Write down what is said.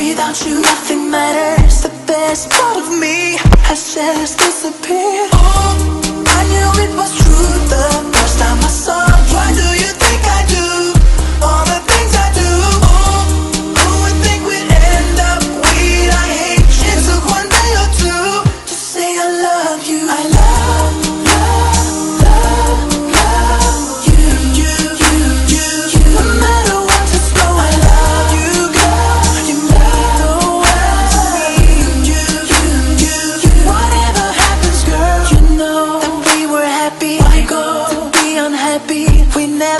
Without you, nothing matters. The best part of me has just disappeared. Oh, I knew it was true the first time I saw you. Why do you think I do all the things I do? Oh, who would think we'd end up we'd I hate you. It took one day or two to say I love you. I love you. No matter what is wrong, I love you, girl. You mean the world to me. Whatever happens, girl, you know that we were happy. Why go to be unhappy? We never